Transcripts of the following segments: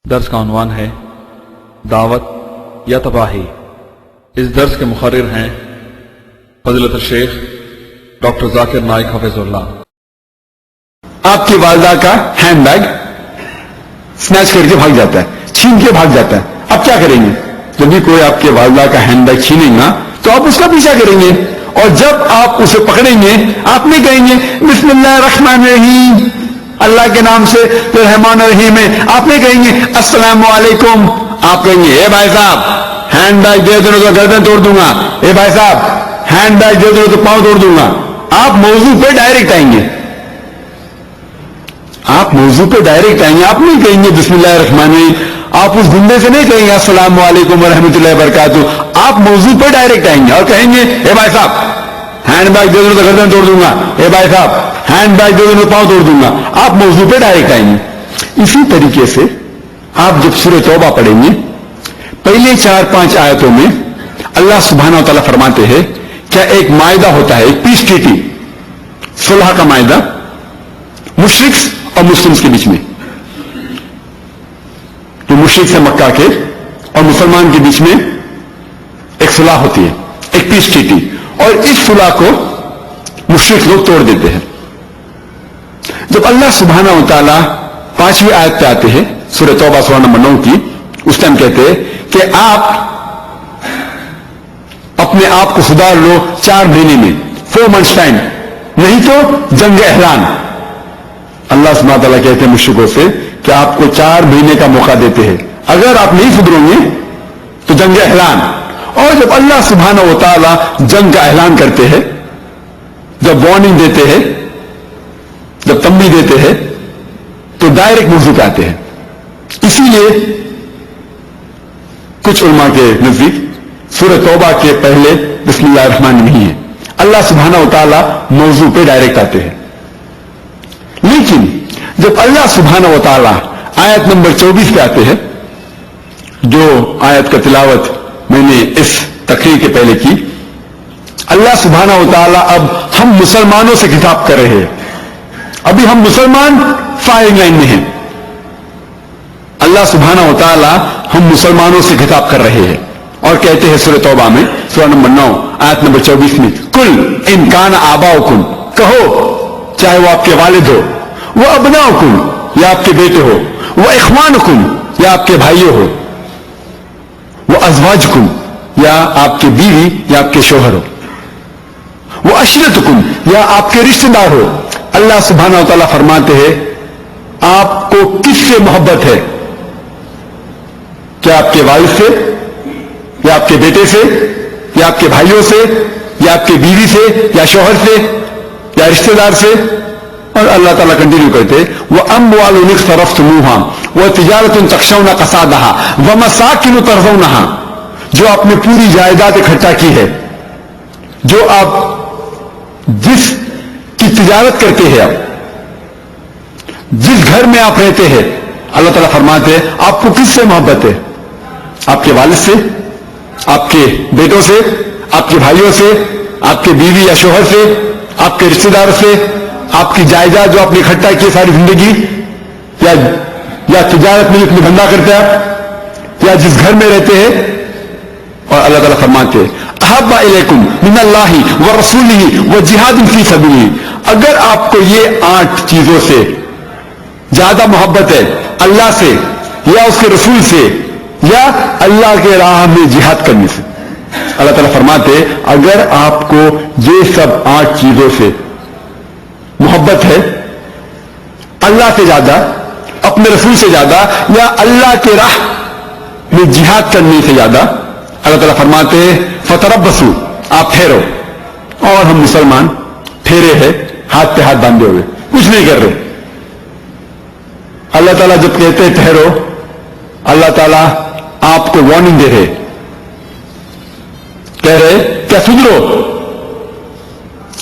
درس کا عنوان ہے دعوت یا تباہی۔ اس درس کے مقرر ہیں فضیلت الشیخ ڈاکٹر ذاکر نائک حفظ اللہ۔ آپ کی والدہ کا ہینڈ بیگ سنیچ کر کے بھاگ جاتا ہے، چھین کے بھاگ جاتا ہے، اب کیا کریں گے؟ جب بھی کوئی آپ کے والدہ کا ہینڈ بیگ چھینیں گا تو آپ اس کا پیچھا کریں گے، اور جب آپ اسے پکڑیں گے آپ نہیں کہیں گے بسم اللہ الرحمن الرحیم، اللہ کے نام سے رحمان الرحیم ہے، آپ نہیں کہیں گے السلام علیکم، آپ کہیں گے اے بھائی صاحب ہینڈ بیگ دے دو تو گردن توڑ دوں گا، اے بھائی صاحب ہینڈ بیگ دے دو تو پاؤں توڑ دوں گا۔ آپ موضوع پہ ڈائریکٹ آئیں گے، آپ موضوع پہ ڈائریکٹ آئیں گے، آپ نہیں کہیں گے بسم اللہ الرحمن الرحیم، آپ اس گنڈے سے نہیں کہیں گے السلام علیکم ورحمۃ اللہ وبرکاتہ، آپ موضوع پہ ڈائریکٹ آئیں گے اور کہیں گے اے بھائی صاحب ہینڈ بیگ دے دو تو گردن توڑ دوں گا، اے بھائی صاحب ہینڈ بیگ دے دو تو پاؤں توڑ دوں گا، آپ موضوع پہ ڈائریکٹ آئیں گے۔ اسی طریقے سے آپ جب سورہ توبہ پڑھیں گے پہلے 4-5 آیتوں میں اللہ سبحانہ و تعالیٰ فرماتے ہیں کیا ایک معاہدہ ہوتا ہے، ایک پیس ٹریٹی، صلح کا معاہدہ مشرک اور مسلمز کے بیچ میں، تو مشرک سے مکہ کے اور مسلمان کے بیچ میں ایک صلح ہوتی ہے، ایک پیس ٹریٹی، اور اس صلح کو مشرک لوگ توڑ دیتے ہیں۔ جب اللہ سبحانہ و تعالیٰ 5ویں آیت پہ آتے ہیں سورہ توبہ سورہ نمبر 9 کی، اس ٹائم کہتے ہیں کہ آپ اپنے آپ کو سدھار لو 4 مہینے میں، 4 months ٹائم، نہیں تو جنگ اعلان۔ اللہ سبحانہ و تعالیٰ کہتے ہیں مشرکوں سے کہ آپ کو 4 مہینے کا موقع دیتے ہیں، اگر آپ نہیں سدھرو گے تو جنگ اعلان۔ اور جب اللہ سبحانہ و تعالیٰ جنگ کا اعلان کرتے ہیں، جب وارننگ دیتے ہیں، جب تنبیہ دیتے ہیں، تو ڈائریکٹ موضوع پہ آتے ہیں۔ اسی لیے کچھ علماء کے نزدیک سورہ توبہ کے پہلے بسم اللہ الرحمن نہیں ہے، اللہ سبحانہ و تعالیٰ موضوع پہ ڈائریکٹ آتے ہیں۔ لیکن جب اللہ سبحانہ و تعالیٰ آیت نمبر 24 پہ آتے ہیں، جو آیت کا تلاوت میں نے اس تقریر کے پہلے کی، اللہ سبحانہ و تعالیٰ اب ہم مسلمانوں سے خطاب کر رہے ہیں، ابھی ہم مسلمان فائرنگ لائن میں ہیں، اللہ سبحانہ و تعالیٰ ہم مسلمانوں سے خطاب کر رہے ہیں اور کہتے ہیں سورہ توبہ میں سورہ نمبر 9 آیت نمبر 24 میں کل ان کان آباؤکم، کہو چاہے وہ آپ کے والد ہو، وہ ابناؤکم یا آپ کے بیٹے ہو، وہ اخوانکم یا آپ کے بھائیوں ہو، وہ ازواجکم یا آپ کے بیوی یا آپ کے شوہر ہو، وہ عشیرتکم یا آپ کے رشتہ دار ہو۔ اللہ سبحانہ و تعالیٰ فرماتے ہیں آپ کو کس سے محبت ہے؟ کیا آپ کے والد سے یا آپ کے بیٹے سے یا آپ کے بھائیوں سے یا آپ کے بیوی سے یا شوہر سے یا رشتہ دار سے؟ اور اللہ تعالیٰ کنٹینیو کرتے وَأَمْوَالٌ اقْتَرَفْتُمُوهَا وَتِجَارَةٌ تَخْشَوْنَ كَسَادَهَا وَمَسَاكِنُ تَرْضَوْنَهَا، جو آپ نے پوری جائیداد اکٹھا کی ہے، جو آپ جس کی تجارت کرتے ہیں، آپ جس گھر میں آپ رہتے ہیں، اللہ تعالیٰ فرماتے ہیں آپ کو کس سے محبت ہے؟ آپ کے والد سے، آپ کے بیٹوں سے، آپ کے بھائیوں سے، آپ کے بیوی یا شوہر سے، آپ کے رشتہ دار سے، آپ کی جائیداد جو آپ نے اکٹھا کی ساری زندگی، یا تجارت میں اپنی دھندا کرتے ہیں، یا جس گھر میں رہتے ہیں۔ اور اللہ تعالیٰ فرماتے ہیں احب الیکم من اللہ ورسولہ وجہاد فی سبیلہ، اگر آپ کو یہ 8 چیزوں سے زیادہ محبت ہے، اللہ سے یا اس کے رسول سے یا اللہ کے راہ میں جہاد کرنے سے، اللہ تعالیٰ فرماتے ہیں اگر آپ کو یہ سب 8 چیزوں سے محبت ہے، اللہ سے زیادہ، اپنے رسول سے زیادہ یا اللہ کے راہ میں جہاد کرنے سے زیادہ، اللہ تعالیٰ فرماتے ہیں فتربصوا، آپ ٹھہرو۔ اور ہم مسلمان ٹھہرے ہیں ہاتھ پہ ہاتھ باندھے ہوئے، کچھ نہیں کر رہے۔ اللہ تعالیٰ جب کہتے ہیں ٹھہرو، اللہ تعالیٰ آپ کو وارننگ دے رہے، کہہ رہے کیا سدھرو،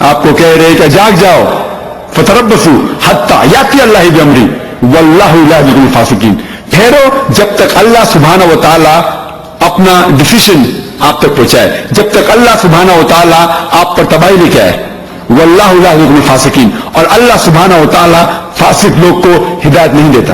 آپ کو کہہ رہے کہ جاگ جاؤ، فتربصوا حتی یاتی اللہ بامرہ واللہ لا یہدی الفاسقین، ٹھہرو جب تک اللہ سبحانہ و تعالیٰ اپنا ڈیسیشن آپ تک پہنچائے، جب تک اللہ سبحانہ و تعالیٰ آپ پر تباہی لے کے آئے، واللہ لا یہدی الفاسقین، اور اللہ سبحانہ و تعالیٰ فاسق لوگ کو ہدایت نہیں دیتا۔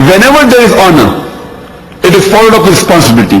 whenever there is honor, it is followed up with responsibility।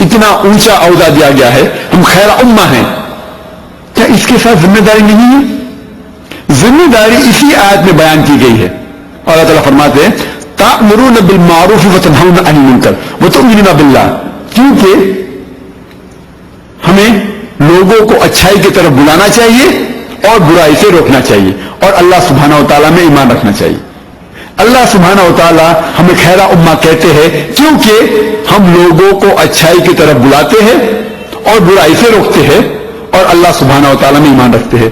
اتنا اونچا عہدہ دیا گیا ہے، ہم خیر امہ ہیں، کیا اس کے ساتھ ذمہ داری نہیں ہے؟ ذمہ داری اسی آیت میں بیان کی گئی ہے. اور اللہ تعالیٰ فرماتے ہیں تأمرون بالمعروف وتنہون عن المنکر وتؤمنون باللہ، کیونکہ ہمیں لوگوں کو اچھائی کی طرف بلانا چاہیے اور برائی سے روکنا چاہیے، اور اللہ سبحانہ و تعالیٰ میں ایمان رکھنا چاہیے. اللہ سبحانہ و تعالیٰ ہمیں خیر امہ کہتے ہیں کیونکہ ہم لوگوں کو اچھائی کی طرف بلاتے ہیں اور برائی سے روکتے ہیں اور اللہ سبحانہ و تعالیٰ میں ایمان رکھتے ہیں.